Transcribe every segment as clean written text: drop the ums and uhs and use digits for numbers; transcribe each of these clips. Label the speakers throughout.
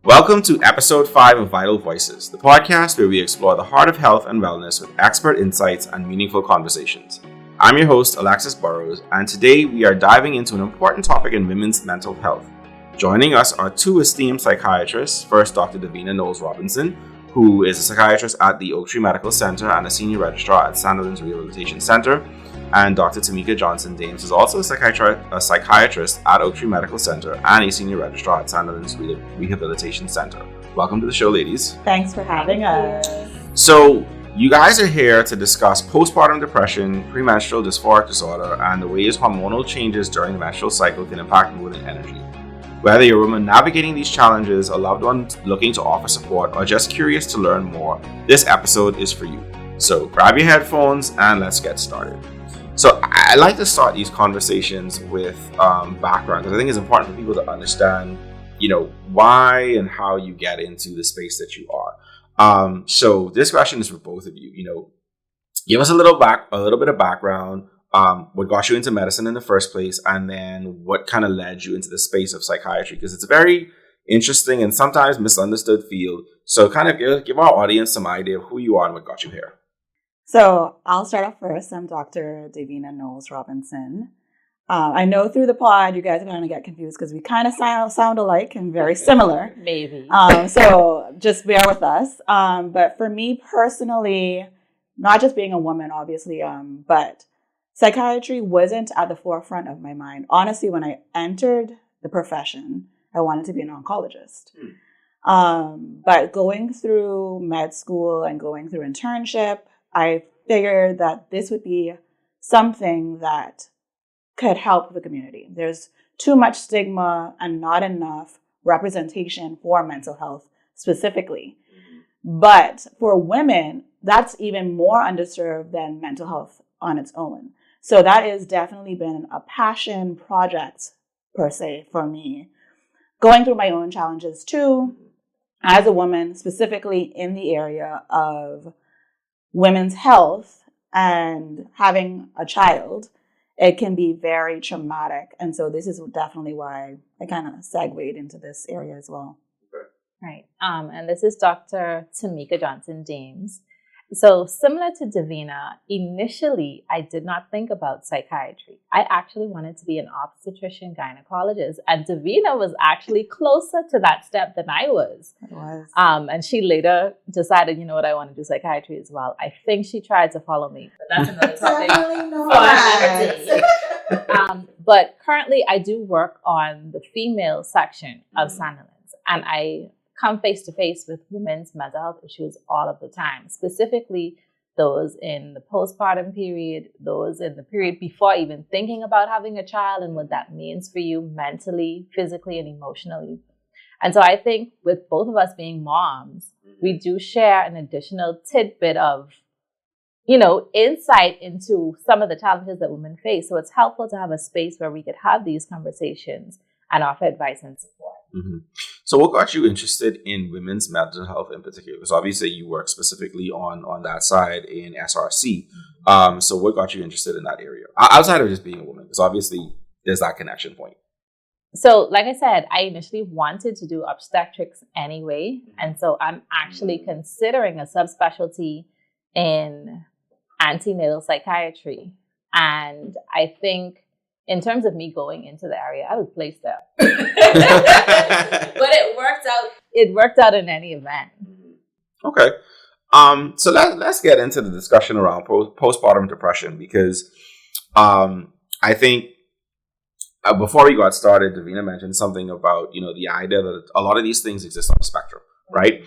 Speaker 1: Welcome to episode 5 of Vital Voices, the podcast where we explore the heart of health and wellness with expert insights and meaningful conversations. I'm your host, Alexis Burrows, and today we are diving into an important topic in women's mental health. Joining us are two esteemed psychiatrists. First, Dr. Davina Knowles Robinson, who is a psychiatrist at the Oak Tree Medical Center and a senior registrar at Sandilands Rehabilitation Center. And Dr. Tamika Johnson Dames is also a psychiatrist at Oak Tree Medical Center and a senior registrar at Sandilands Rehabilitation Center. Welcome to the show, ladies.
Speaker 2: Thanks for having us.
Speaker 1: So, you guys are here to discuss postpartum depression, premenstrual dysphoric disorder, and the ways hormonal changes during the menstrual cycle can impact mood and energy. Whether you're a woman navigating these challenges, a loved one looking to offer support, or just curious to learn more, this episode is for you. So, grab your headphones and let's get started. So I like to start these conversations with background, because I think it's important for people to understand, why and how you get into the space that you are. So this question is for both of you. Give us a little bit of background, what got you into medicine in the first place, and then what kind of led you into the space of psychiatry, because it's a very interesting and sometimes misunderstood field. So kind of give our audience some idea of who you are and what got you here.
Speaker 2: So I'll start off first. I'm Dr. Davina Knowles Robinson. I know through the pod you guys are going to get confused because we kind of sound alike and very similar.
Speaker 3: Maybe.
Speaker 2: So just bear with us. But for me personally, not just being a woman, obviously, but psychiatry wasn't at the forefront of my mind. Honestly, when I entered the profession, I wanted to be an oncologist. But going through med school and going through internship, I figured that this would be something that could help the community. There's too much stigma and not enough representation for mental health specifically. But for women, that's even more underserved than mental health on its own. So that has definitely been a passion project, per se, for me. Going through my own challenges too, as a woman, specifically in the area of women's health and having a child, it can be very traumatic. And so this is definitely why I kind of segued into this area as well.
Speaker 3: Right. And this is Dr. Tamika Johnson Dames. So similar to Davina, initially, I did not think about psychiatry. I actually wanted to be an obstetrician gynecologist, and Davina was actually closer to that step than I was.
Speaker 2: It was.
Speaker 3: And she later decided, I want to do psychiatry as well. I think she tried to follow me, but that's another topic for another day. But currently, I do work on the female section of Sandilands, and I come face to face with women's mental health issues all of the time, specifically those in the postpartum period, those in the period before even thinking about having a child and what that means for you mentally, physically, and emotionally. And so I think with both of us being moms, we do share an additional tidbit of, insight into some of the challenges that women face. So it's helpful to have a space where we could have these conversations and offer advice and support.
Speaker 1: Mm-hmm. So what got you interested in women's mental health in particular? Because obviously you work specifically on that side in SRC. So what got you interested in that area? Outside of just being a woman, because obviously there's that connection point.
Speaker 3: So like I said, I initially wanted to do obstetrics anyway. And so I'm actually considering a subspecialty in antenatal psychiatry. And I think in terms of me going into the area, I was placed there. But it worked out in any event.
Speaker 1: Okay. So let's get into the discussion around postpartum depression, because I think before we got started, Davina mentioned something about, the idea that a lot of these things exist on a spectrum, right?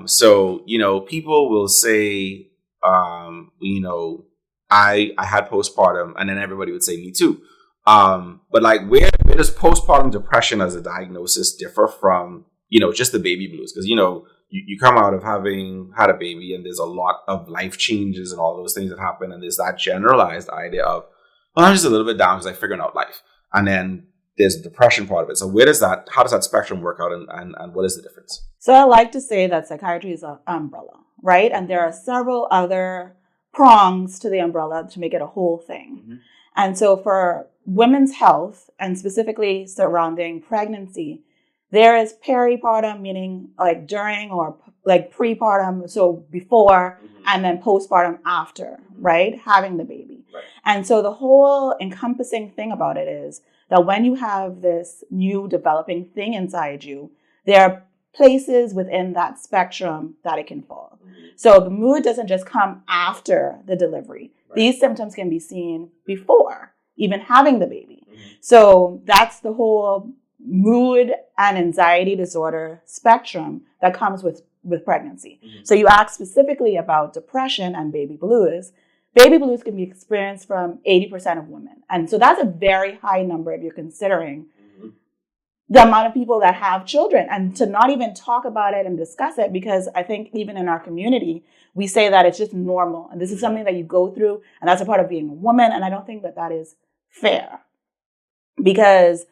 Speaker 1: So, people will say, I had postpartum, and then everybody would say me too. But like, where does postpartum depression as a diagnosis differ from, just the baby blues? Because, you come out of having had a baby and there's a lot of life changes and all those things that happen. And there's that generalized idea of, well, I'm just a little bit down because I'm figuring out life. And then there's the depression part of it. So how does that spectrum work out and what is the difference?
Speaker 2: So I like to say that psychiatry is an umbrella, right? And there are several other prongs to the umbrella to make it a whole thing. Mm-hmm. And so for women's health, and specifically surrounding pregnancy, There is peripartum, meaning like during or like prepartum, so before, and then postpartum after, right? Having the baby.
Speaker 1: Right.
Speaker 2: And so the whole encompassing thing about it is that when you have this new developing thing inside you, there are places within that spectrum that it can fall. So the mood doesn't just come after the delivery.
Speaker 1: Right.
Speaker 2: These symptoms can be seen before even having the baby. So that's the whole mood and anxiety disorder spectrum that comes with pregnancy. So you asked specifically about depression and baby blues. Baby blues can be experienced from 80% of women. And so that's a very high number if you're considering the amount of people that have children, and to not even talk about it and discuss it, because I think even in our community, we say that it's just normal. And this is something that you go through, and that's a part of being a woman. And I don't think that that is fair, because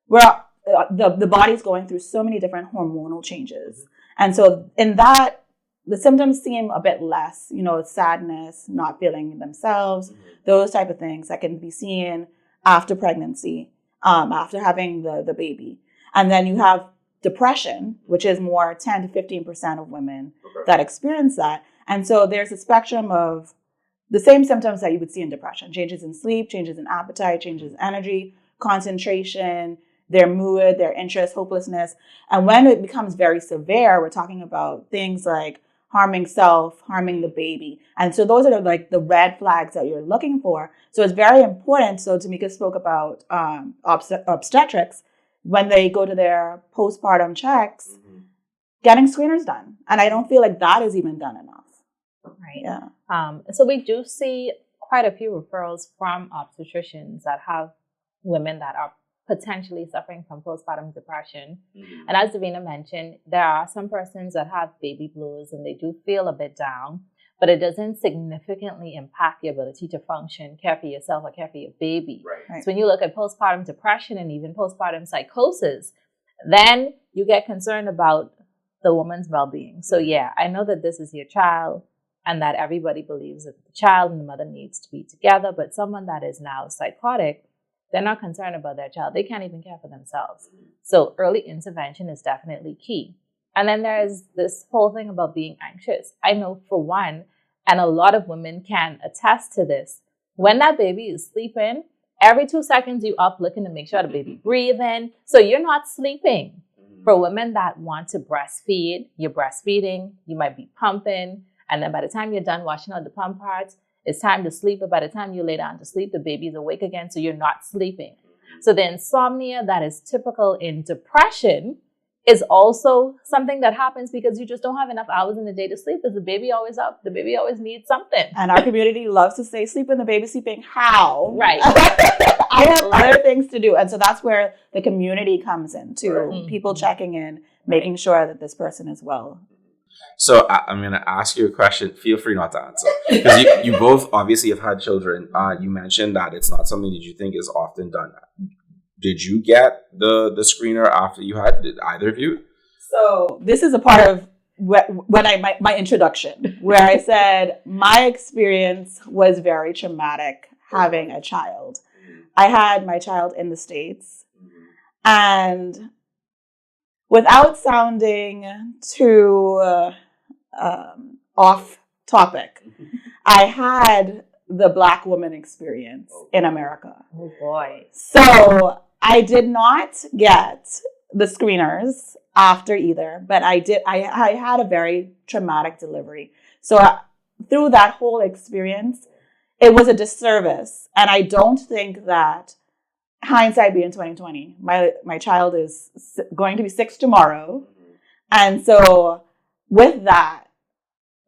Speaker 2: the body's going through so many different hormonal changes. And so in that, the symptoms seem a bit less, sadness, not feeling themselves, those type of things that can be seen after pregnancy, after having the baby. And then you have depression, which is more 10 to 15% of women that experience that. And so there's a spectrum of the same symptoms that you would see in depression: changes in sleep, changes in appetite, changes in energy, concentration, their mood, their interest, hopelessness. And when it becomes very severe, we're talking about things like harming self, harming the baby. And so those are like the red flags that you're looking for. So it's very important. So Tamika spoke about obstetrics. When they go to their postpartum checks, getting screeners done. And I don't feel like that is even done enough.
Speaker 3: Right.
Speaker 2: Yeah.
Speaker 3: So we do see quite a few referrals from obstetricians that have women that are potentially suffering from postpartum depression. And as Davina mentioned, there are some persons that have baby blues and they do feel a bit down, but it doesn't significantly impact your ability to function, care for yourself, or care for your baby.
Speaker 2: Right.
Speaker 3: So when you look at postpartum depression and even postpartum psychosis, then you get concerned about the woman's well-being. So yeah, I know that this is your child and that everybody believes that the child and the mother needs to be together, but someone that is now psychotic, they're not concerned about their child. They can't even care for themselves. So early intervention is definitely key. And then there's this whole thing about being anxious. I know for one, and a lot of women can attest to this, when that baby is sleeping, every 2 seconds you up looking to make sure the baby breathing. So you're not sleeping. For women that want to breastfeed, you're breastfeeding, you might be pumping, and then by the time you're done washing out the pump parts, it's time to sleep. But by the time you lay down to sleep, the baby's awake again, so you're not sleeping. So the insomnia that is typical in depression is also something that happens because you just don't have enough hours in the day to sleep. Because the baby always up, the baby always needs something.
Speaker 2: And our community loves to say, sleep when the baby's sleeping. How?
Speaker 3: Right.
Speaker 2: I have other things to do. And so that's where the community comes in too. People checking in, making sure that this person is well.
Speaker 1: So I'm going to ask you a question. Feel free not to answer. Because you both obviously have had children. You mentioned that it's not something that you think is often done. Did you get the screener after you had? Did either of you?
Speaker 2: So this is a part of my introduction, where I said my experience was very traumatic having a child. I had my child in the States, and without sounding too off topic, I had the Black woman experience in America.
Speaker 3: Oh boy.
Speaker 2: So I did not get the screeners after either, but I had a very traumatic delivery. So through that whole experience, it was a disservice. And I don't think that, hindsight being 2020, my child is going to be 6 tomorrow. And so with that,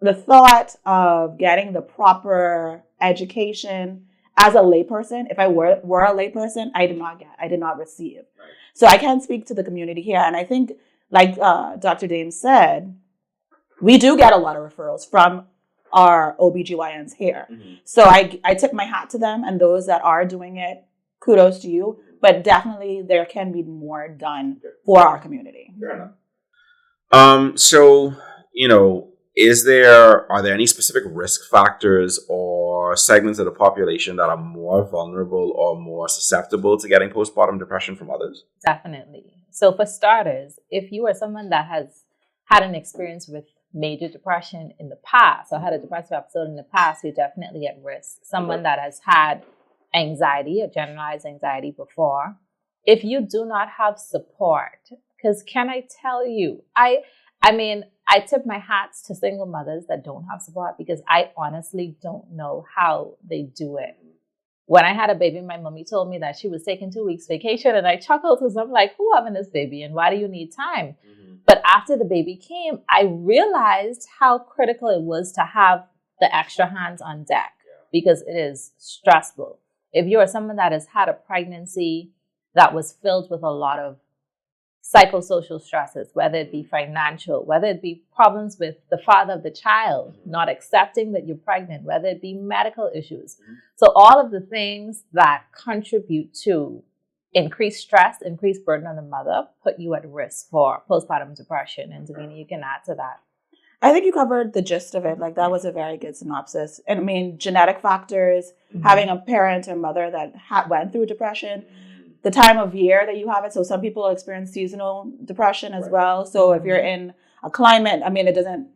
Speaker 2: the thought of getting the proper education as a layperson, if I were a layperson, I did not receive. So I can't speak to the community here. And I think, like Dr. Dame said, we do get a lot of referrals from our OBGYNs here. So I tip my hat to them, and those that are doing it, kudos to you. But definitely there can be more done for our community.
Speaker 1: Fair enough. So, are there any specific risk factors or segments of the population that are more vulnerable or more susceptible to getting postpartum depression from others?
Speaker 3: Definitely. So for starters, if you are someone that has had an experience with major depression in the past or had a depressive episode in the past, you're definitely at risk. Someone that has had anxiety or generalized anxiety before, if you do not have support, because can I tell you, I mean, I tip my hats to single mothers that don't have support because I honestly don't know how they do it. When I had a baby, my mommy told me that she was taking 2 weeks vacation, and I chuckled because I'm like, who having this baby and why do you need time? But after the baby came, I realized how critical it was to have the extra hands on deck because it is stressful. If you are someone that has had a pregnancy that was filled with a lot of psychosocial stresses, whether it be financial, whether it be problems with the father of the child, not accepting that you're pregnant, whether it be medical issues. So all of the things that contribute to increased stress, increased burden on the mother, put you at risk for postpartum depression. And Davina, you can add to that.
Speaker 2: I think you covered the gist of it. Like, that was a very good synopsis. And I mean, genetic factors, having a parent or mother that went through depression, the time of year that you have it. So some people experience seasonal depression as well. So if you're in a climate, I mean, it doesn't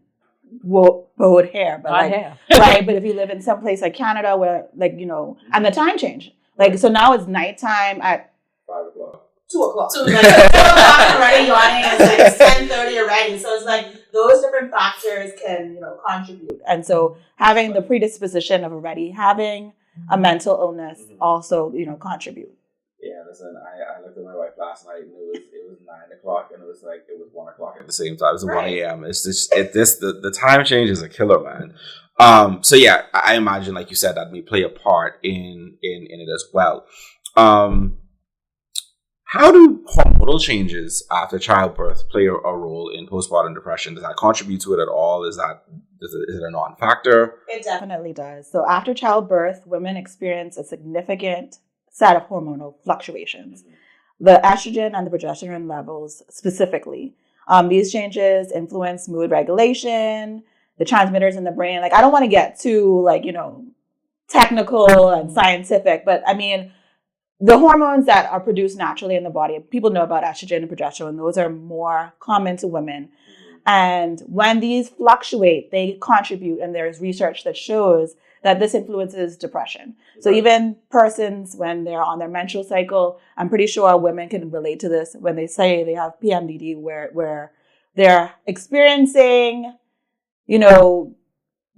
Speaker 2: bode hair, but right. But if you live in some place like Canada where, like, you know, and the time change, like, so now it's nighttime at
Speaker 1: 5 o'clock.
Speaker 2: 2 o'clock. So like 2 o'clock already yawning, it's like 10:30 already. So it's like those different factors can, you know, contribute. And so having the predisposition of already having a mental illness also, you know, contribute.
Speaker 1: Yeah, listen, I looked at my wife last night and it was 9 o'clock and it was 1 o'clock at the same time. It was 1 a.m. It's just the time change is a killer, man. So yeah, I imagine, like you said, that may play a part in it as well. How do hormonal changes after childbirth play a role in postpartum depression? Does that contribute to it at all? Is it a non-factor?
Speaker 2: It definitely does. So after childbirth, women experience a significant set of hormonal fluctuations. The estrogen and the progesterone levels specifically. These changes influence mood regulation, the transmitters in the brain. Like, I don't want to get too, like, you know, technical and scientific, but I mean, the hormones that are produced naturally in the body, people know about estrogen and progesterone. Those are more common to women. And when these fluctuate, they contribute, and there's research that shows that this influences depression. So even persons, when they're on their menstrual cycle, I'm pretty sure women can relate to this when they say they have PMDD, where they're experiencing, you know,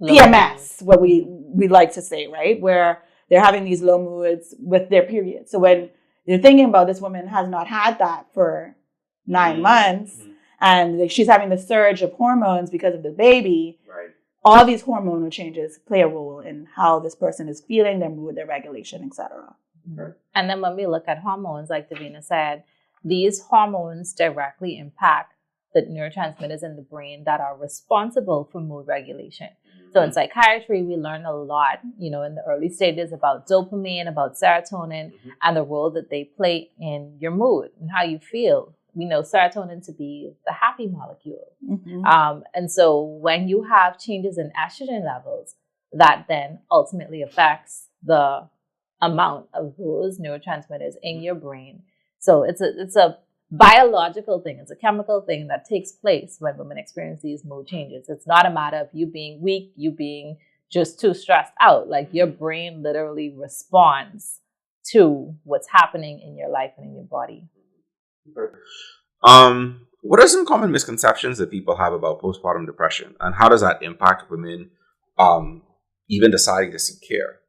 Speaker 2: PMS, what we like to say, right? Where they're having these low moods with their period. So when you're thinking about this woman has not had that for 9 months, and she's having the surge of hormones because of the baby, all these hormonal changes play a role in how this person is feeling, their mood, their regulation, etc.
Speaker 3: And then when we look at hormones, like Davina said, these hormones directly impact the neurotransmitters in the brain that are responsible for mood regulation. So in psychiatry, we learn a lot, you know, in the early stages about dopamine, about serotonin, and the role that they play in your mood and how you feel. We know serotonin to be the happy molecule. And so when you have changes in estrogen levels, that then ultimately affects the amount of those neurotransmitters in your brain. So it's a biological thing. It's a chemical thing that takes place when women experience these mood changes. It's not a matter of you being weak, you being just too stressed out. Like, your brain literally responds to what's happening in your life and in your body.
Speaker 1: What are some common misconceptions that people have about postpartum depression, and how does that impact women even deciding to seek care?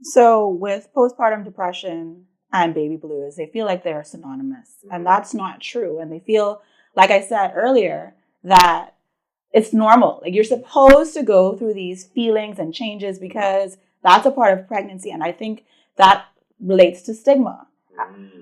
Speaker 2: So with postpartum depression and baby blues, they feel like they're synonymous, and that's not true. And they feel, like I said earlier, that it's normal. Like, you're supposed to go through these feelings and changes because that's a part of pregnancy. And I think that relates to stigma.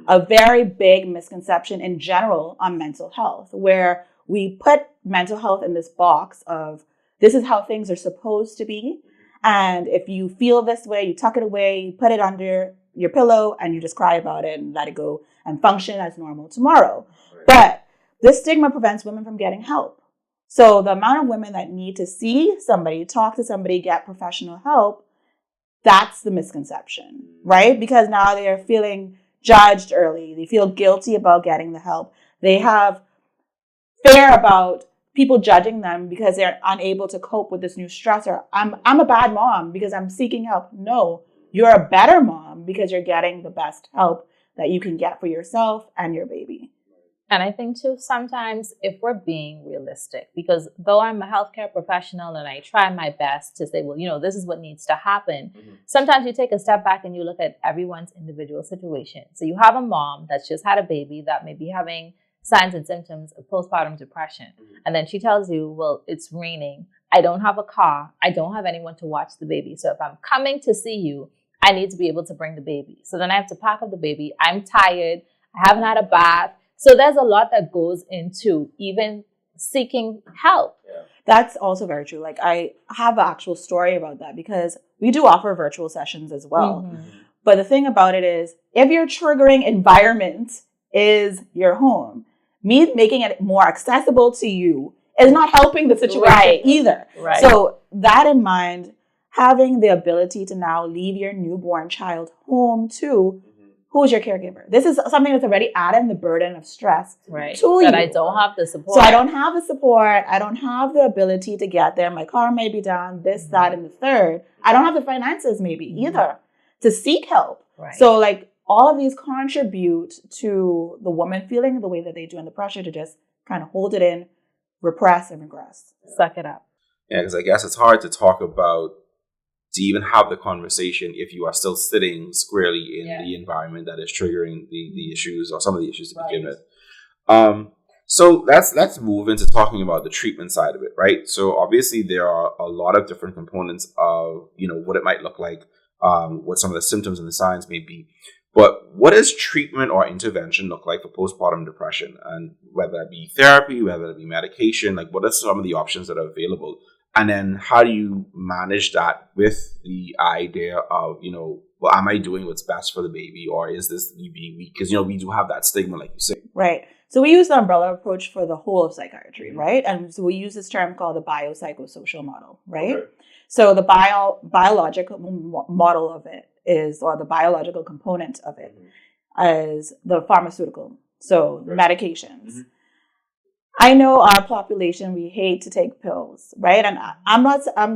Speaker 2: A very big misconception in general on mental health, where we put mental health in this box of this is how things are supposed to be. And if you feel this way, you tuck it away, you put it under your pillow, and you just cry about it and let it go and function as normal tomorrow. But this stigma prevents women from getting help. So the amount of women that need to see somebody, talk to somebody, get professional help, that's the misconception, right? Because now they're feeling judged early. They feel guilty about getting the help. They have fear about people judging them because they're unable to cope with this new stressor. I'm a bad mom because I'm seeking help. No, you're a better mom because you're getting the best help that you can get for yourself and your baby.
Speaker 3: And I think too, sometimes if we're being realistic, because though I'm a healthcare professional and I try my best to say, well, you know, this is what needs to happen. Sometimes you take a step back and you look at everyone's individual situation. So you have a mom that's just had a baby that may be having signs and symptoms of postpartum depression. And then she tells you, well, it's raining. I don't have a car. I don't have anyone to watch the baby. So if I'm coming to see you, I need to be able to bring the baby. So then I have to pack up the baby. I'm tired. I haven't had a bath. So there's a lot that goes into even seeking help.
Speaker 1: Yeah.
Speaker 2: That's also very true. Like I have an actual story about that because we do offer virtual sessions as well. But the thing about it is, if your triggering environment is your home, me making it more accessible to you is not helping the situation either.
Speaker 3: Right.
Speaker 2: So that in mind, having the ability to now leave your newborn child home too, who's your caregiver? This is something that's already adding the burden of stress to you.
Speaker 3: That I don't have the support.
Speaker 2: So I don't have the support. I don't have the ability to get there. My car may be down, this, that, and the third. I don't have the finances maybe either to seek help.
Speaker 3: Right.
Speaker 2: So like all of these contribute to the woman feeling the way that they do and the pressure to just kind of hold it in, repress, and regress.
Speaker 3: Suck it up.
Speaker 1: Yeah, because I guess it's hard to talk about, to even have the conversation if you are still sitting squarely in the environment that is triggering the issues or some of the issues to begin with. So let's move into talking about the treatment side of it, right? So obviously there are a lot of different components of, you know, what it might look like, what some of the symptoms and the signs may be. But what does treatment or intervention look like for postpartum depression? And whether it be therapy, whether it be medication, like what are some of the options that are available? And then how do you manage that with the idea of, you know, well, am I doing what's best for the baby, or is this me being weak? Because, you know, we do have that stigma, like you say.
Speaker 2: Right. So we use the umbrella approach for the whole of psychiatry, right? And so we use this term called the biopsychosocial model, right? Okay. So the biological model of it is, or the biological component of it is the pharmaceutical. So medications. I know our population, we hate to take pills, right? And I'm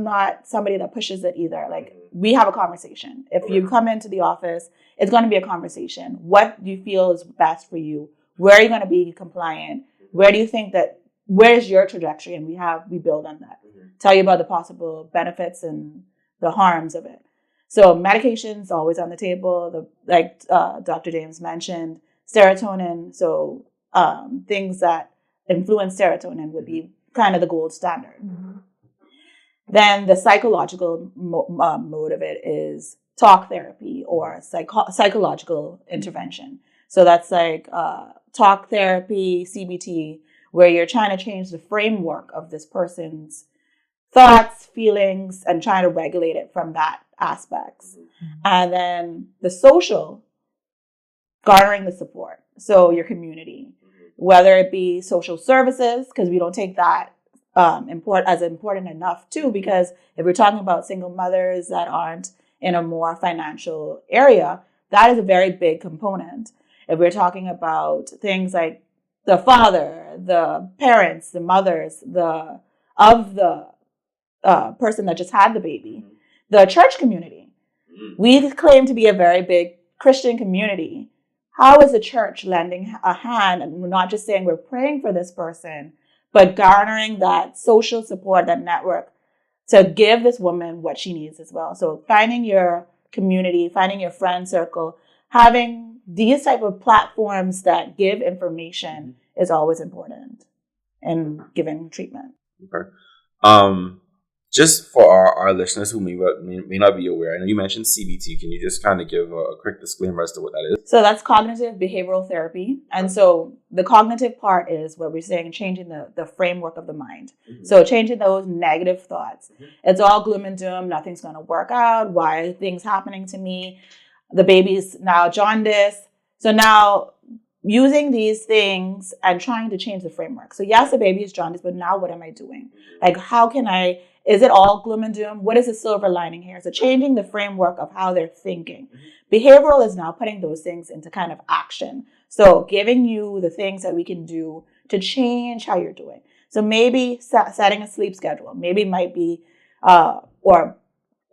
Speaker 2: not somebody that pushes it either. Like we have a conversation. If you come into the office, it's going to be a conversation. What do you feel is best for you? Where are you going to be compliant? Where do you think that, where's your trajectory? And we build on that. Tell you about the possible benefits and the harms of it. So medication's always on the table. Like Dr. James mentioned, serotonin. So things that influence serotonin would be kind of the gold standard. Then the psychological mode of it is talk therapy or psychological intervention. So that's like talk therapy, CBT, where you're trying to change the framework of this person's thoughts, feelings, and trying to regulate it from that aspects. And then the social, garnering the support. So your community, whether it be social services, because we don't take that important enough too, because if we're talking about single mothers that aren't in a more financial area, that is a very big component. If we're talking about things like the father, the parents, the mothers, of the person that just had the baby, the church community. We claim to be a very big Christian community. How is the church lending a hand, and we're not just saying we're praying for this person, but garnering that social support, that network to give this woman what she needs as well. So finding your community, finding your friend circle, having these type of platforms that give information is always important in giving treatment.
Speaker 1: Okay. Just for our listeners who may not be aware, I know you mentioned CBT. Can you just kind of give a quick disclaimer as to what that is?
Speaker 2: So that's cognitive behavioral therapy. And so the cognitive part is what we're saying, changing the framework of the mind. So changing those negative thoughts. It's all gloom and doom. Nothing's going to work out. Why are things happening to me? The baby's now jaundice. So now using these things and trying to change the framework. So yes, the baby is jaundice, but now what am I doing? Like, how can is it all gloom and doom? What is the silver lining here? So changing the framework of how they're thinking. Behavioral is now putting those things into kind of action. So giving you the things that we can do to change how you're doing. So maybe setting a sleep schedule. Maybe it might be, or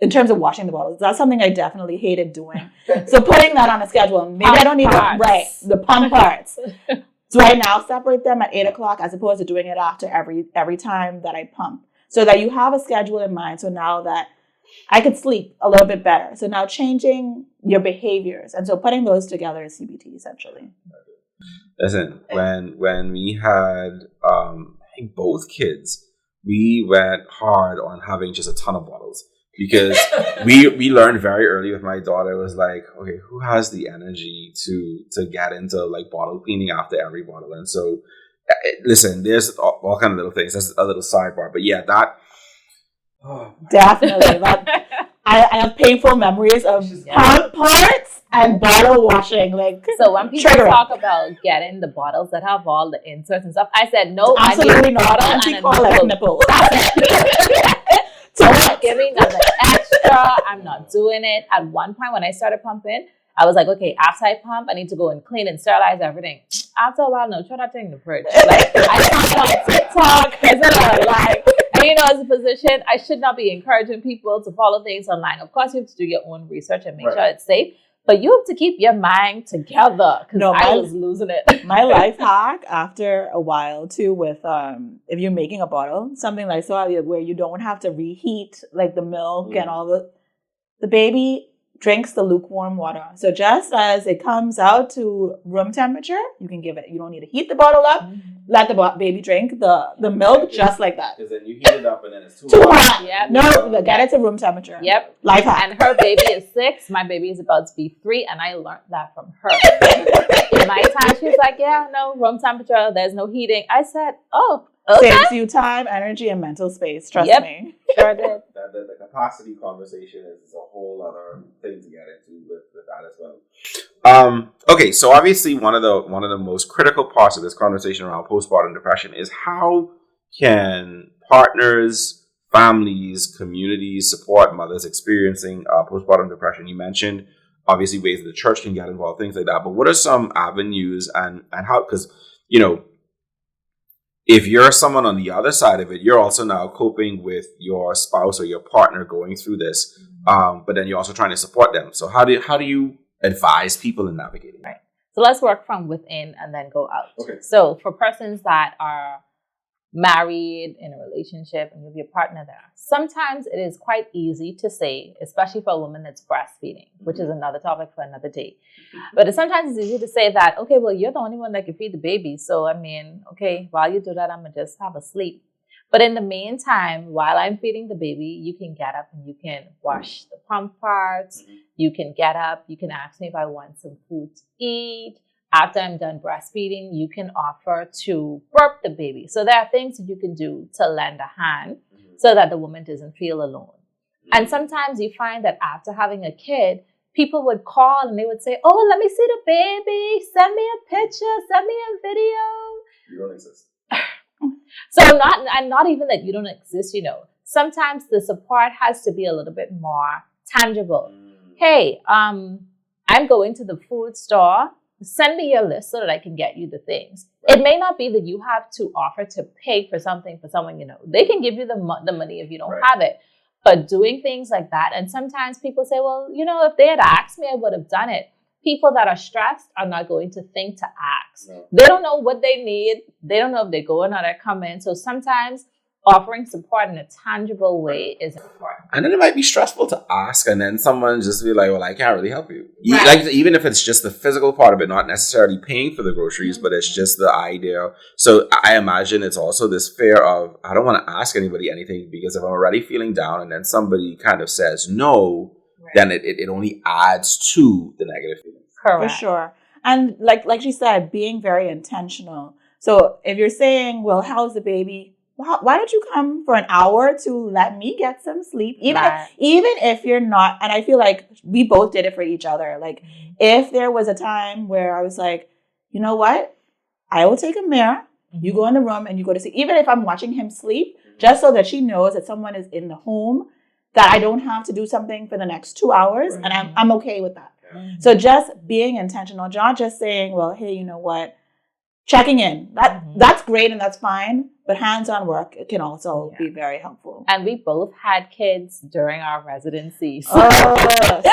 Speaker 2: in terms of washing the bottles, that's something I definitely hated doing. So putting that on a schedule. Maybe I don't need the pump parts. So right now, separate them at 8 o'clock as opposed to doing it after every time that I pump. So that you have a schedule in mind. So now that I could sleep a little bit better. So now changing your behaviors. And so putting those together is CBT essentially.
Speaker 1: Listen, when we had I think both kids, we went hard on having just a ton of bottles. Because we learned very early with my daughter, was like, okay, who has the energy to get into like bottle cleaning after every bottle? And so, listen, there's all kind of little things. That's a little sidebar, but yeah, that
Speaker 2: definitely. I have painful memories of pump parts and bottle washing. Like,
Speaker 3: so when people talk about getting the bottles that have all the inserts and stuff, I said no,
Speaker 2: absolutely not. Anti-colic nipple.
Speaker 3: So I'm not giving them the extra. I'm not doing it. At one point when I started pumping, I was like, okay, after I pump, I need to go and clean and sterilize everything. After a while, no, try that thing in the fridge. Like, I found on TikTok, and as a physician, I should not be encouraging people to follow things online. Of course, you have to do your own research and make sure it's safe. But you have to keep your mind together, because I was losing it.
Speaker 2: My life hack after a while too, with if you're making a bottle, something like where you don't have to reheat like the milk and all the baby drinks the lukewarm water. So just as it comes out to room temperature, you can give it. You don't need to heat the bottle up. Let the baby drink the milk just like that.
Speaker 1: Because then you heat it up and then it's too
Speaker 2: hot. Yep. No, get it to room temperature.
Speaker 3: Yep.
Speaker 2: Life hack.
Speaker 3: And her baby is 6. My baby is about to be 3, and I learned that from her. In my time, she was like, yeah, no, room temperature. There's no heating. I said, oh, okay.
Speaker 2: Saves you time, energy, and mental space. Trust me.
Speaker 3: Sure did.
Speaker 1: The capacity conversation is a whole other thing to get into with that as well. Okay, so obviously one of the most critical parts of this conversation around postpartum depression is how can partners, families, communities support mothers experiencing postpartum depression. You mentioned obviously ways that the church can get involved, things like that. But what are some avenues and how? Because if you're someone on the other side of it, you're also now coping with your spouse or your partner going through this, but then you're also trying to support them. So how do you advise people in navigating?
Speaker 3: Right. So let's work from within and then go out.
Speaker 1: Okay.
Speaker 3: So for persons that are married, in a relationship, and you have your partner there, sometimes it is quite easy to say, especially for a woman that's breastfeeding, which is another topic for another day. But sometimes it's easy to say that, okay, well, you're the only one that can feed the baby. So, okay, while you do that, I'm going to just have a sleep. But in the meantime, while I'm feeding the baby, you can get up and you can wash the pump parts. You can get up. You can ask me if I want some food to eat. After I'm done breastfeeding, you can offer to burp the baby. So there are things that you can do to lend a hand so that the woman doesn't feel alone. And sometimes you find that after having a kid, people would call and they would say, oh, let me see the baby. Send me a picture. Send me a video.
Speaker 1: You don't exist.
Speaker 3: So not even that you don't exist, Sometimes the support has to be a little bit more tangible. Hey, I'm going to the food store. Send me your list so that I can get you the things. It may not be that you have to offer to pay for something for someone They can give you the money if you don't have it. But doing things like that, and sometimes people say, well, if they had asked me, I would have done it. People that are stressed are not going to think to ask. No. They don't know what they need. They don't know if they're going or they're coming. So sometimes offering support in a tangible way is important.
Speaker 1: And then it might be stressful to ask, and then someone just be like, well, I can't really help you.
Speaker 3: Right.
Speaker 1: Like, even if it's just the physical part of it, not necessarily paying for the groceries, but it's just the idea. So I imagine it's also this fear of, I don't want to ask anybody anything, because if I'm already feeling down and then somebody kind of says no, then it only adds to the negative feelings.
Speaker 2: Correct. For sure. And like she said, being very intentional. So if you're saying, well, how's the baby? Why don't you come for an hour to let me get some sleep? Even if you're not, and I feel like we both did it for each other. Like, if there was a time where I was like, you know what? I will take a mirror. You go in the room and you go to sleep. Even if I'm watching him sleep, just so that she knows that someone is in the home, that I don't have to do something for the next 2 hours. And I'm okay with that.
Speaker 3: Mhm.
Speaker 2: So just being intentional, not just saying, well, hey, you know what, checking in. That's great and that's fine, but hands-on work can also be very helpful.
Speaker 3: And we both had kids during our residency. So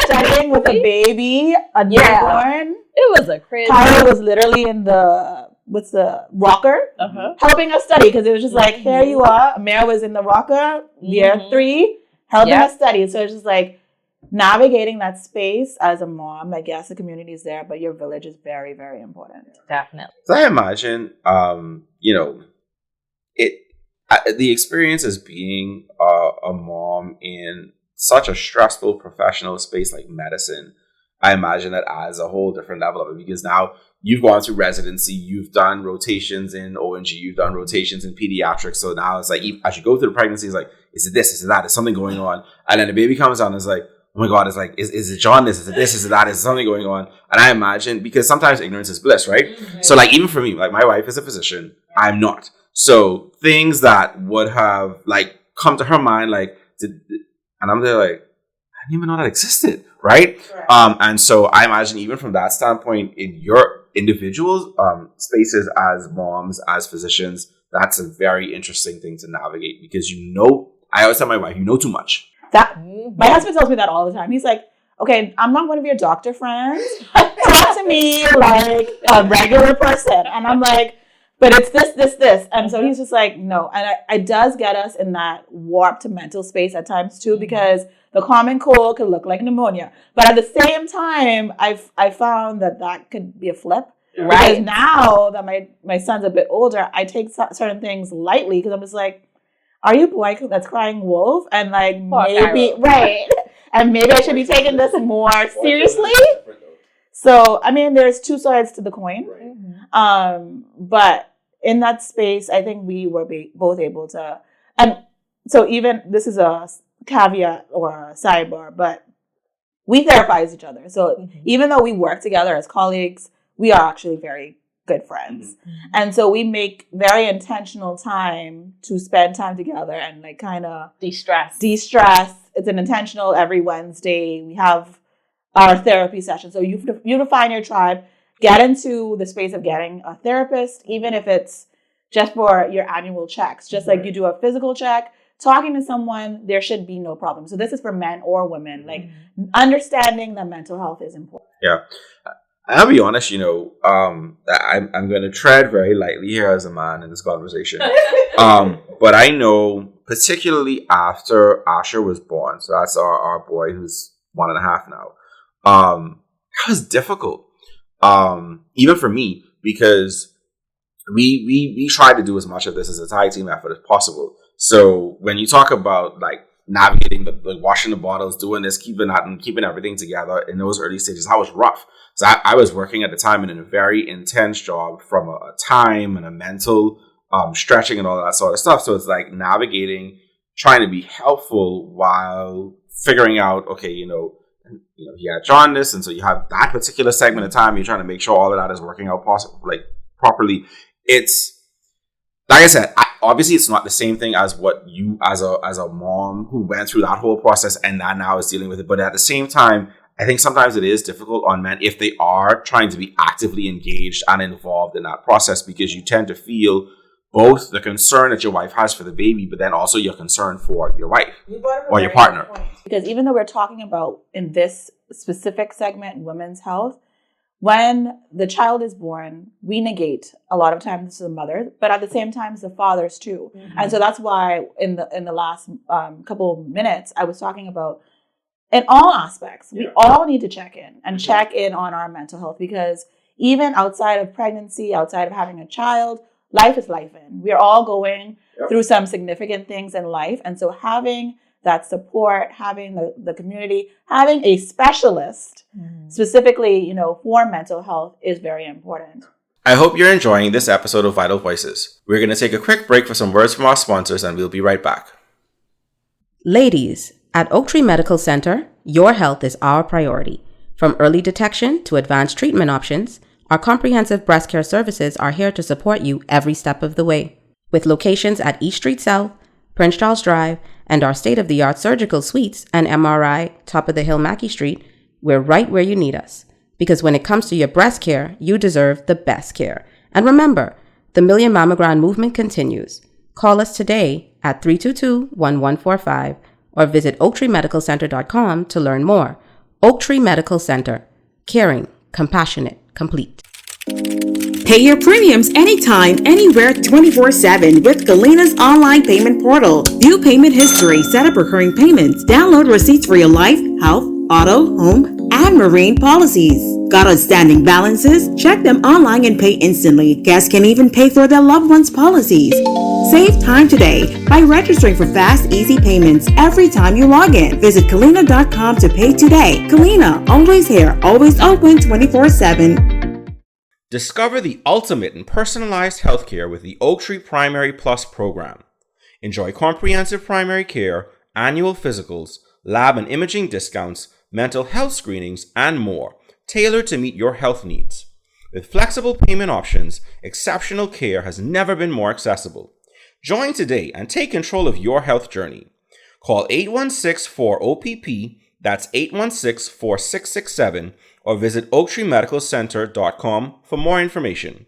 Speaker 2: Studying with a baby, a newborn.
Speaker 3: It was a crazy.
Speaker 2: Tyler was literally in the rocker, helping us study, because it was just like, here you are. Amir was in the rocker, year 3, helping us study. So it's just like navigating that space as a mom. I guess the community is there, but your village is very, very important.
Speaker 3: Definitely.
Speaker 1: So I imagine, the experience as being a mom in such a stressful professional space like medicine, I imagine that adds a whole different level of it, because now you've gone through residency, you've done rotations in ONG, you've done rotations in pediatrics. So now it's like, as you go through the pregnancy, it's like, is it this? Is it that? Is something going on? And then the baby comes out and it's like, oh my God, it's like, is it jaundice? Is it this? Is it that? Is something going on? And I imagine, because sometimes ignorance is bliss, right? Mm-hmm. So like, even for me, like my wife is a physician, I'm not. So things that would have like come to her mind, like, and I'm there like, I didn't even know that existed, right? And so I imagine even from that standpoint, in your individual spaces as moms, as physicians, that's a very interesting thing to navigate, because I always tell my wife, you know too much.
Speaker 2: My husband tells me that all the time. He's like, okay, I'm not one of your doctor friends. Talk to me like a regular person. And I'm like, but it's this. And so he's just like, no. And it does get us in that warped mental space at times too, because the common cold could look like pneumonia. But at the same time, I found that could be a flip. Right. Because now that my son's a bit older, I take certain things lightly, because I'm just like, are you a boy that's crying wolf? And like, maybe, right. And maybe I should be taking this more seriously. So, I mean, there's two sides to the coin. Right. But in that space, I think we were both able to, and so even, this is a caveat or a sidebar, but we therapize each other. So even though we work together as colleagues, we are actually very good friends. And so we make very intentional time to spend time together and like kind of de-stress. It's an intentional every Wednesday. We have our therapy session. So you define your tribe, get into the space of getting a therapist, even if it's just for your annual checks. Just like you do a physical check, talking to someone, there should be no problem. So this is for men or women. Like understanding that mental health is important.
Speaker 1: Yeah. I'll be honest, I'm going to tread very lightly here as a man in this conversation. But I know, particularly after Asher was born, so that's our boy who's 1.5 now, that was difficult. Even for me, because we tried to do as much of this as a tag team effort as possible. So when you talk about like navigating the washing the bottles, doing this, keeping everything together in those early stages, that was rough. So I was working at the time in a very intense job, from a time and a mental stretching and all that sort of stuff. So it's like navigating, trying to be helpful while figuring out, okay, he had jaundice, and so you have that particular segment of time. You're trying to make sure all of that is working out properly. It's like I said, obviously it's not the same thing as what you as a mom who went through that whole process and now is dealing with it. But at the same time, I think sometimes it is difficult on men if they are trying to be actively engaged and involved in that process, because you tend to feel both the concern that your wife has for the baby, but then also your concern for your wife or your partner.
Speaker 2: Because even though we're talking about, in this specific segment, women's health, when the child is born, we negate a lot of times the mother, but at the same time the fathers too. And so that's why in the last couple of minutes, I was talking about, in all aspects, we all need to check in on our mental health, because even outside of pregnancy, outside of having a child, life is life in. We're all going through some significant things in life. And so having that support, having the community, having a specialist specifically, for mental health is very important.
Speaker 1: I hope you're enjoying this episode of Vital Voices. We're going to take a quick break for some words from our sponsors, and we'll be right back.
Speaker 4: Ladies, at Oak Tree Medical Center, your health is our priority. From early detection to advanced treatment options, our comprehensive breast care services are here to support you every step of the way. With locations at East Street South, Prince Charles Drive, and our state-of-the-art surgical suites and MRI, top of the hill Mackey Street, We're right where you need us. Because when it comes to your breast care, you deserve the best care. And remember, the Million Mammogram movement continues. Call us today at 322-1145 or visit oaktreemedicalcenter.com to learn more. Oaktree Medical Center. Caring, compassionate, complete.
Speaker 5: Pay your premiums anytime, anywhere, 24/7 with Galena's online payment portal. View payment history, set up recurring payments, download receipts for your life, health, auto, home, and marine policies. Got outstanding balances? Check them online and pay instantly. Guests can even pay for their loved ones' policies. Save time today by registering for fast, easy payments every time you log in. Visit Galena.com to pay today. Galena, always here, always open 24/7.
Speaker 1: Discover the ultimate in personalized healthcare with the Oaktree Primary Plus program. Enjoy comprehensive primary care, annual physicals, lab and imaging discounts, mental health screenings, and more, tailored to meet your health needs. With flexible payment options, exceptional care has never been more accessible. Join today and take control of your health journey. Call 816-4OPP, that's 816-4667, or visit oaktreemedicalcenter.com for more information.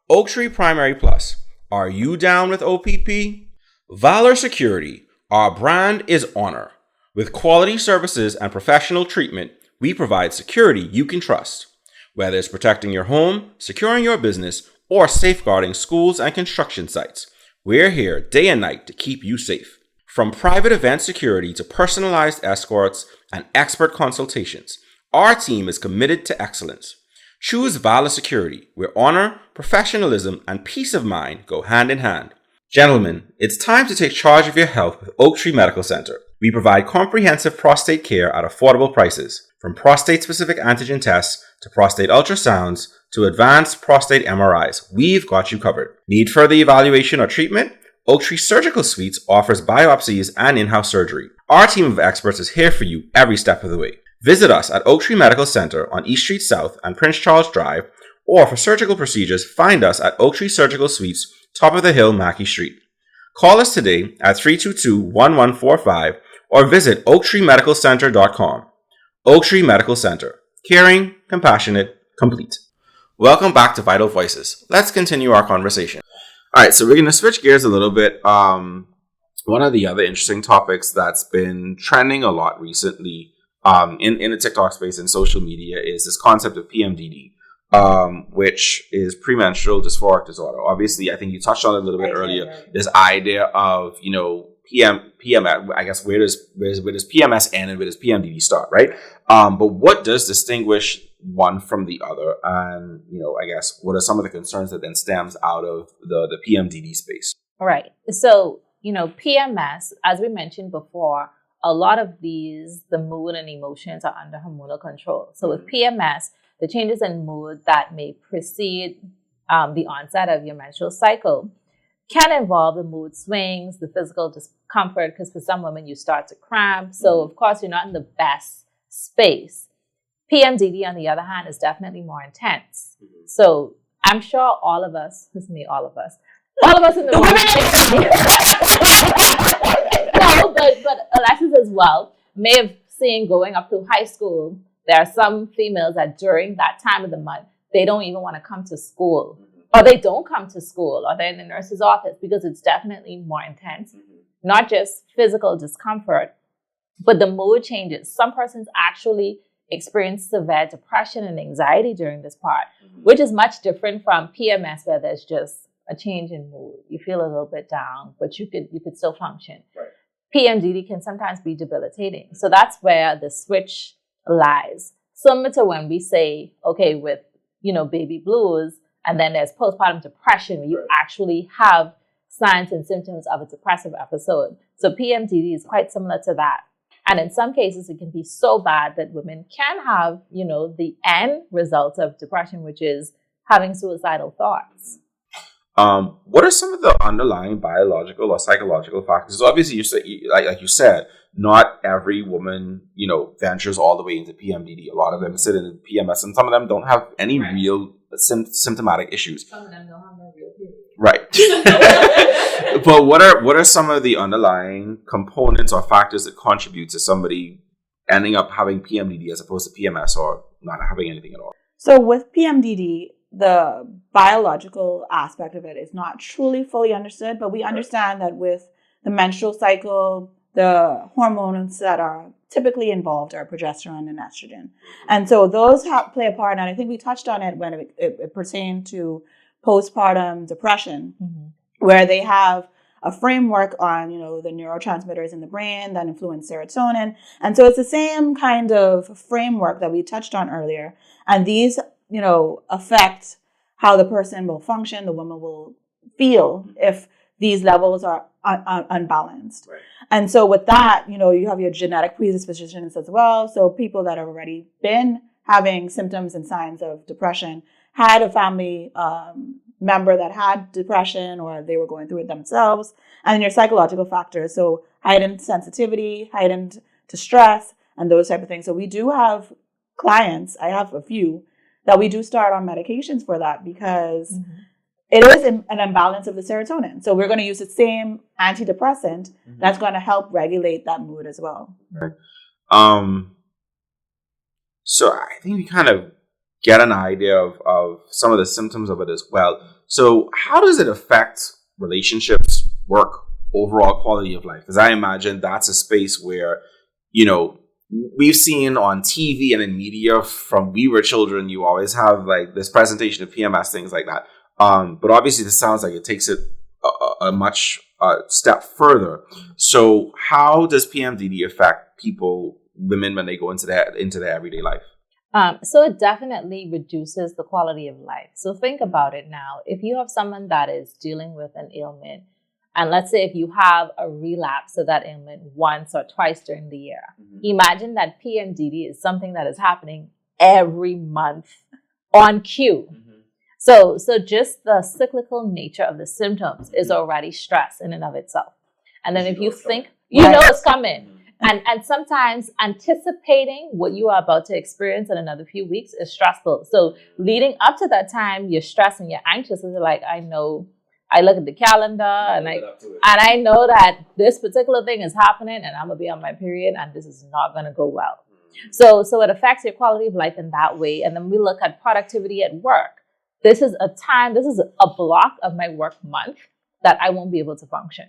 Speaker 1: Oaktree Primary Plus. Are you down with OPP? Valor Security. Our brand is honor. With quality services and professional treatment, we provide security you can trust. Whether it's protecting your home, securing your business, or safeguarding schools and construction sites, we're here day and night to keep you safe. From private event security to personalized escorts and expert consultations, our team is committed to excellence. Choose Valor Security, where honor, professionalism, and peace of mind go hand in hand. Gentlemen, it's time to take charge of your health with Oaktree Medical Center. We provide comprehensive prostate care at affordable prices, from prostate-specific antigen tests to prostate ultrasounds to advanced prostate MRIs. We've got you covered. Need further evaluation or treatment? Oaktree Surgical Suites offers biopsies and in-house surgery. Our team of experts is here for you every step of the way. Visit us at Oaktree Medical Center on East Street South and Prince Charles Drive, or for surgical procedures, find us at Oaktree Surgical Suites, top of the hill, Mackey Street. Call us today at 322-1145 or visit oaktreemedicalcenter.com. Oaktree Medical Center. Caring, compassionate, complete. Welcome back to Vital Voices. Let's continue our conversation. All right, so we're going to switch gears a little bit. One of the other interesting topics that's been trending a lot recently in the TikTok space and social media is this concept of PMDD, which is premenstrual dysphoric disorder. Obviously, I think you touched on it a little bit earlier. This idea of, PMS, I guess, where does PMS end and where does PMDD start, right? But what does distinguish one from the other? And, I guess, what are some of the concerns that then stems out of the PMDD space?
Speaker 3: Right. So, PMS, as we mentioned before, a lot of the mood and emotions are under hormonal control. So with PMS, the changes in mood that may precede the onset of your menstrual cycle can involve the mood swings, the physical discomfort, because for some women you start to cramp. So of course you're not in the best space. PMDD, on the other hand, is definitely more intense. So I'm sure all of us in the room. No, but Alexis as well may have seen going up to high school. There are some females that during that time of the month, they don't even want to come to school, or they don't come to school, or they're in the nurse's office because it's definitely more intense. Not just physical discomfort, but the mood changes. Some persons actually experience severe depression and anxiety during this part, which is much different from PMS, where there's just a change in mood. You feel a little bit down, but you could still function. Right. PMDD can sometimes be debilitating. So that's where the switch lies. Similar to when we say, okay, with, baby blues, and then there's postpartum depression, where you actually have signs and symptoms of a depressive episode. So PMDD is quite similar to that. And in some cases, it can be so bad that women can have, the end result of depression, which is having suicidal thoughts.
Speaker 1: What are some of the underlying biological or psychological factors? Obviously, like you said, not every woman, ventures all the way into PMDD. A lot of them sit in PMS, and some of them don't have any real symptomatic issues.
Speaker 3: Some of them don't have no real period.
Speaker 1: Right. But what are some of the underlying components or factors that contribute to somebody ending up having PMDD as opposed to PMS or not having anything at all?
Speaker 2: So with PMDD, the biological aspect of it is not truly fully understood, but we understand that with the menstrual cycle, the hormones that are typically involved are progesterone and estrogen. And so those play a part, and I think we touched on it when it pertained to postpartum depression, where they have a framework on, the neurotransmitters in the brain that influence serotonin. And so it's the same kind of framework that we touched on earlier. And these, affect how the person will function, the woman will feel if these levels are unbalanced. Right. And so with that, you have your genetic predispositions as well. So people that have already been having symptoms and signs of depression, had a family member that had depression, or they were going through it themselves, and then your psychological factors. So heightened sensitivity, heightened to stress, and those type of things. So we do have clients, I have a few, that we do start on medications for that because it is an imbalance of the serotonin. So we're going to use the same antidepressant that's going to help regulate that mood as well.
Speaker 1: Right. So I think we kind of get an idea of some of the symptoms of it as well. So how does it affect relationships, work, overall quality of life? Because I imagine that's a space where, we've seen on TV and in media from we were children, you always have like this presentation of PMS, things like that. But obviously this sounds like it takes it a much step further. So how does PMDD affect women when they go into their everyday life?
Speaker 3: So it definitely reduces the quality of life. So think about it now. If you have someone that is dealing with an ailment, and let's say if you have a relapse of that ailment once or twice during the year, imagine that PMDD is something that is happening every month on cue. So just the cyclical nature of the symptoms is already stress in and of itself. And then if you think, it's coming. And sometimes anticipating what you are about to experience in another few weeks is stressful. So leading up to that time, you're stressed and you're anxious. And you're like, I know, I look at the calendar and I know that this particular thing is happening and I'm going to be on my period and this is not going to go well. So it affects your quality of life in that way. And then we look at productivity at work. This is a block of my work month that I won't be able to function.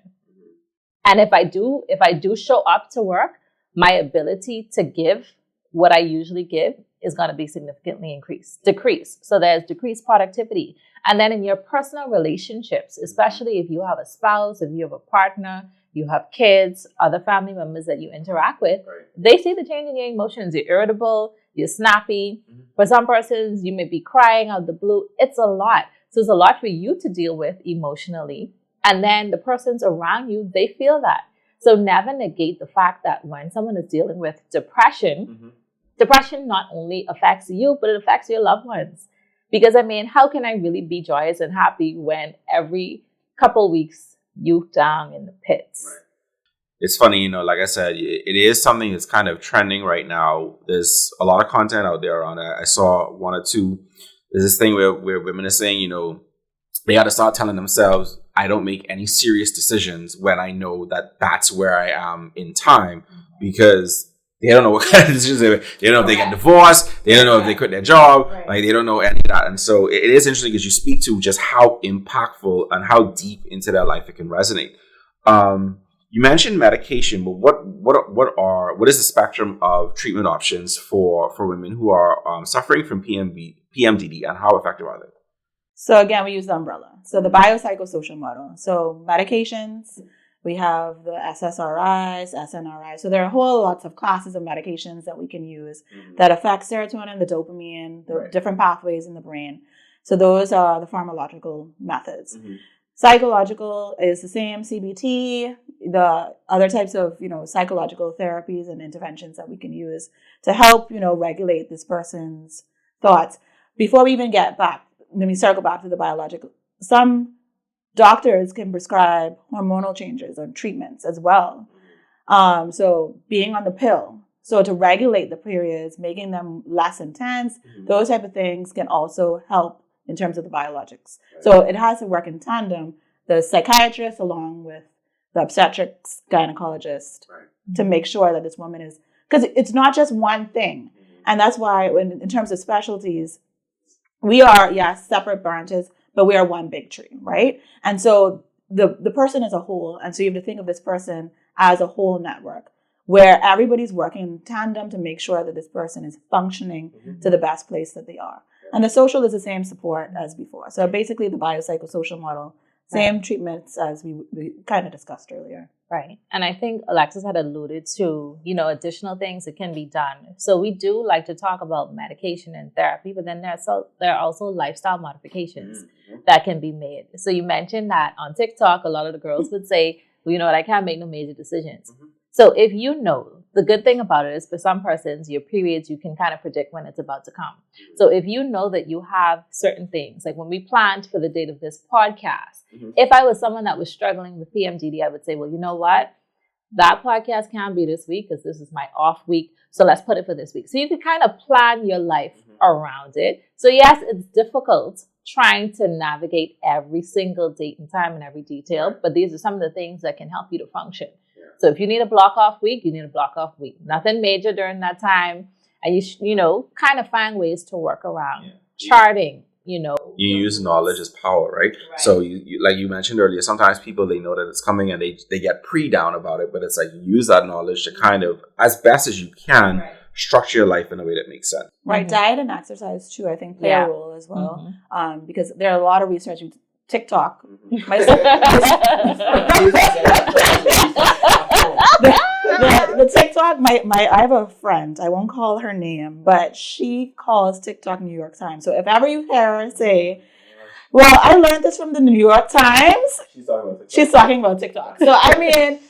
Speaker 3: And if I do show up to work, my ability to give what I usually give is going to be significantly decreased. So there's decreased productivity. And then in your personal relationships, especially if you have a spouse, if you have a partner, you have kids, other family members that you interact with, they see the change in your emotions. You're irritable, you're snappy. For some persons, you may be crying out the blue. It's a lot. So it's a lot for you to deal with emotionally. And then the persons around you, they feel that. So never negate the fact that when someone is dealing with depression, depression not only affects you, but it affects your loved ones. Because, how can I really be joyous and happy when every couple weeks you down in the pits?
Speaker 1: Right. It's funny, like I said, it is something that's kind of trending right now. There's a lot of content out there on it. I saw one or two. There's this thing where women are saying, they got to start telling themselves, I don't make any serious decisions when I know that that's where I am in time, because they don't know what kind of decisions they don't know if they get divorced. They don't know if they quit their job. Right. Like, they don't know any of that. And so it is interesting because you speak to just how impactful and how deep into their life it can resonate. You mentioned medication, but what is the spectrum of treatment options for women who are suffering from PMDD, and how effective are they?
Speaker 2: So again, we use the umbrella. So the biopsychosocial model. So medications, we have the SSRIs, SNRIs. So there are whole lots of classes of medications that we can use that affect serotonin, the dopamine, the different pathways in the brain. So those are the pharmacological methods. Psychological is the same, CBT, the other types of, psychological therapies and interventions that we can use to help, regulate this person's thoughts. Before we even get back, let me circle back to the biological. Some doctors can prescribe hormonal changes or treatments as well. So being on the pill, so to regulate the periods, making them less intense, those type of things can also help in terms of the biologics. Right. So it has to work in tandem, the psychiatrist along with the obstetrics gynecologist, to make sure that this woman is because it's not just one thing. And that's why in terms of specialties, we are, separate branches, but we are one big tree, right? And so the person is a whole. And so you have to think of this person as a whole network where everybody's working in tandem to make sure that this person is functioning to the best place that they are. And the social is the same support as before. So basically the biopsychosocial model, same treatments as we kind of discussed earlier.
Speaker 3: Right. And I think Alexis had alluded to, additional things that can be done. So we do like to talk about medication and therapy, but then there are also lifestyle modifications that can be made. So you mentioned that on TikTok, a lot of the girls would say, well, you know what, I can't make no major decisions. So if the good thing about it is for some persons, your periods, you can kind of predict when it's about to come. So if you know that you have certain things, like when we planned for the date of this podcast, if I was someone that was struggling with PMDD, I would say, well, you know what? That podcast can't be this week because this is my off week. So let's put it for this week. So you can kind of plan your life around it. So yes, it's difficult trying to navigate every single date and time and every detail, but these are some of the things that can help you to function. So if you need a block off week, you need a block off week. Nothing major during that time. And you kind of find ways to work around. Charting, You
Speaker 1: use knowledge as power, right? So you like you mentioned earlier, sometimes people, they know that it's coming and they get pre-down about it, but it's like you use that knowledge to kind of, as best as you can, structure your life in a way that makes sense.
Speaker 2: Right. Diet and exercise too, I think, play a role as well. Because there are a lot of research. TikTok. The TikTok, I have a friend, I won't call her name, but she calls TikTok New York Times. So if ever you hear her say, well, I learned this from the New York Times, she's talking about TikTok. So I mean,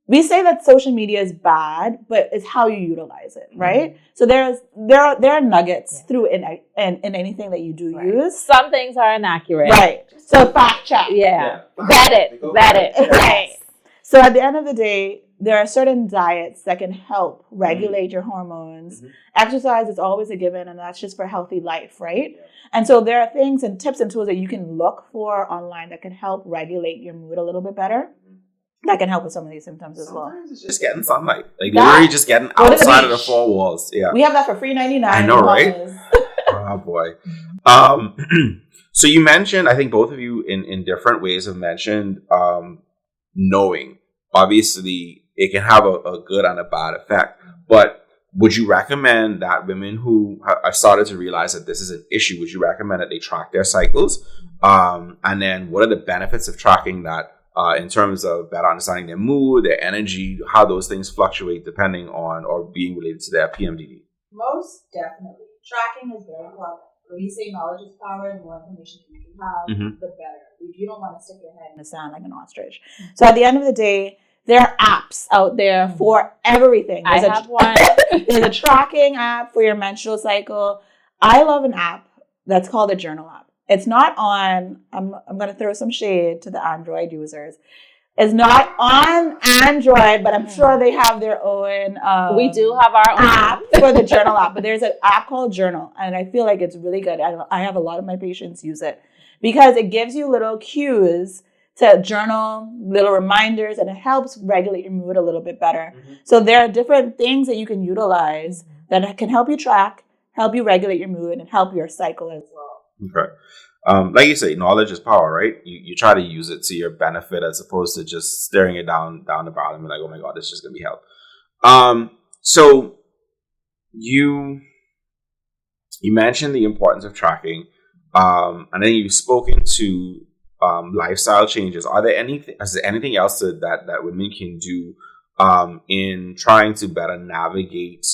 Speaker 2: we say that social media is bad, but it's how you utilize it, right? So there are nuggets through in anything that you do use.
Speaker 3: Some things are inaccurate.
Speaker 2: Right. So fact check.
Speaker 3: Vet it.
Speaker 2: Right. So at the end of the day, there are certain diets that can help regulate your hormones. Exercise is always a given, and that's just for healthy life, right? And so there are things and tips and tools that you can look for online that can help regulate your mood a little bit better. That can help with some of these symptoms as well.
Speaker 1: Sometimes it's just getting sunlight. Like literally just getting outside of the four walls. Yeah.
Speaker 2: We have that for free $99.
Speaker 1: I know, right? Oh boy. So you mentioned, I think both of you in different ways have mentioned knowing. Obviously, it can have a good and a bad effect. But would you recommend that women who have started to realize that this is an issue, would you recommend that they track their cycles? And then what are the benefits of tracking that? In terms of better understanding their mood, their energy, how those things fluctuate depending on or being related to their PMDD?
Speaker 2: Most definitely. Tracking is very important. When we say knowledge is power, and the more information you can have, the better. You don't want to stick your head in the sand like an ostrich. So at the end of the day, there are apps out there for everything.
Speaker 3: I have one.
Speaker 2: There's a tracking app for your menstrual cycle. I love an app that's called the Journal app. It's not on, I'm going to throw some shade to the Android users. It's not on Android, but I'm sure they have their own
Speaker 3: we do have our own
Speaker 2: app for the Journal app. But there's an app called Journal, and I feel like it's really good. I have a lot of my patients use it because it gives you little cues to journal, little reminders, and it helps regulate your mood a little bit better. So there are different things that you can utilize that can help you track, help you regulate your mood, and help your cycle as well.
Speaker 1: Okay. Like you say, knowledge is power, right? You try to use it to your benefit as opposed to just staring it down the barrel and be like, oh my God, this is just going to be help. So you mentioned the importance of tracking, and then you've spoken to lifestyle changes. Is there anything else that women can do in trying to better navigate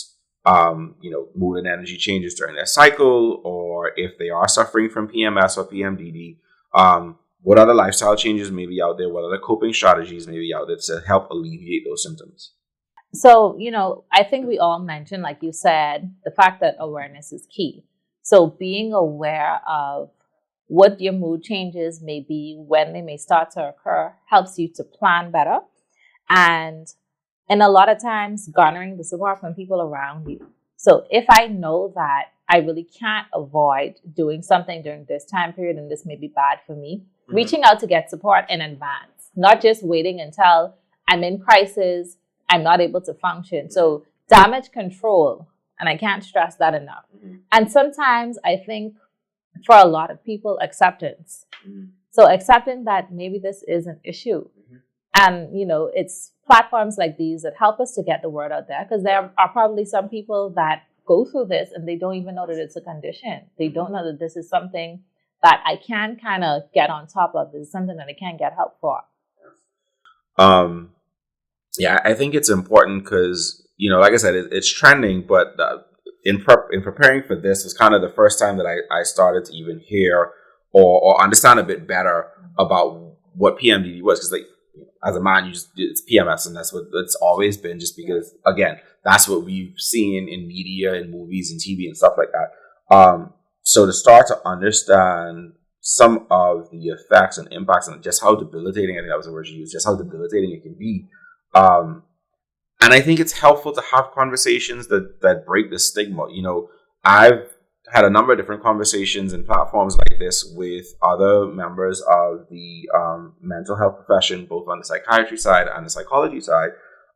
Speaker 1: mood and energy changes during their cycle, or if they are suffering from PMS or PMDD, what other lifestyle changes may be out there? What other coping strategies may be out there to help alleviate those symptoms?
Speaker 3: So, I think we all mentioned, like you said, the fact that awareness is key. So being aware of what your mood changes may be, when they may start to occur, helps you to plan better. And a lot of times, garnering the support from people around you. So if I know that I really can't avoid doing something during this time period, and this may be bad for me, reaching out to get support in advance, not just waiting until I'm in crisis, I'm not able to function. So damage control. And I can't stress that enough. And sometimes I think for a lot of people, acceptance. So accepting that maybe this is an issue. And, you know, it's platforms like these that help us to get the word out there, because there are probably some people that go through this and they don't even know that it's a condition. They don't know that this is something that I can kind of get on top of. This is something that I can get help for.
Speaker 1: Yeah, I think it's important because, you know, like I said, it's trending, but in preparing for this was kind of the first time that I started to even hear or understand a bit better about what PMDD was. Because, like, as a man, it's PMS, and that's what it's always been, just because, again, that's what we've seen in media and movies and TV and stuff like that. So to start to understand some of the effects and impacts and just how debilitating, I think that was the word you used, just how debilitating it can be. And I think it's helpful to have conversations that break the stigma. You know, I've had a number of different conversations and platforms like this with other members of the mental health profession, both on the psychiatry side and the psychology side.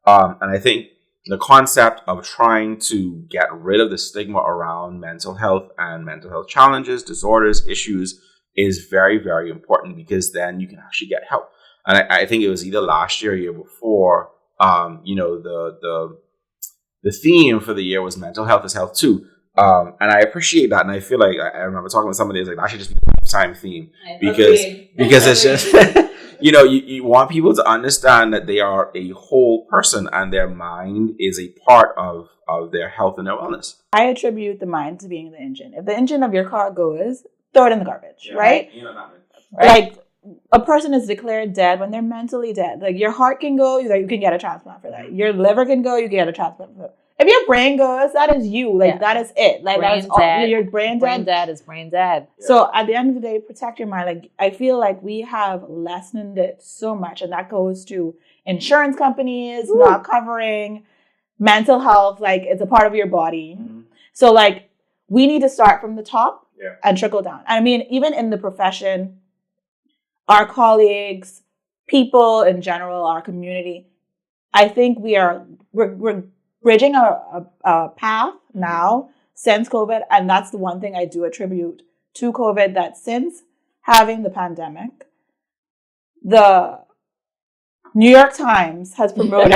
Speaker 1: And I think the concept of trying to get rid of the stigma around mental health and mental health challenges, disorders, issues is very, very important, because then you can actually get help. And I think it was either last year or year before, you know, the theme for the year was mental health is health too. And I appreciate that. And I feel like I remember talking with somebody, like, that should just be the time theme, because it's just, you know, you want people to understand that they are a whole person and their mind is a part of their health and their wellness.
Speaker 2: I attribute the mind to being the engine. If the engine of your car goes, throw it in the garbage, right?
Speaker 1: You know that,
Speaker 2: right? Like, a person is declared dead when they're mentally dead. Like, your heart can go, you can get a transplant for that. Your liver can go, you can get a transplant for that. If your brain goes, that is you. Like, that is it. Like,
Speaker 3: brain
Speaker 2: that's all. Your brain dead.
Speaker 3: Brain dead is brain dead.
Speaker 2: So at the end of the day, protect your mind. Like, I feel like we have lessened it so much, and that goes to insurance companies not covering mental health. Like, it's a part of your body. So, like, we need to start from the top and trickle down. I mean, even in the profession, our colleagues, people in general, our community, I think we're bridging a path now since COVID. And that's the one thing I do attribute to COVID, that since having the pandemic, the New York Times has promoted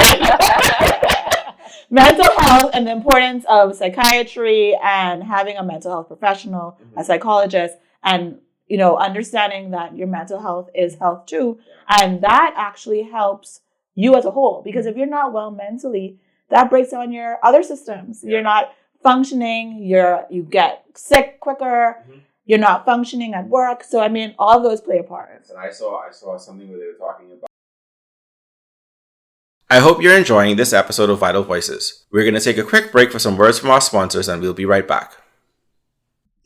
Speaker 2: mental health and the importance of psychiatry and having a mental health professional, a psychologist, and, you know, understanding that your mental health is health too. And that actually helps you as a whole, because if you're not well mentally, that breaks down your other systems. You're not functioning, you get sick quicker, you're not functioning at work. So, I mean, all of those play a part.
Speaker 1: And I saw something where they were talking about. I hope you're enjoying this episode of Vital Voices. We're going to take a quick break for some words from our sponsors, and we'll be right back.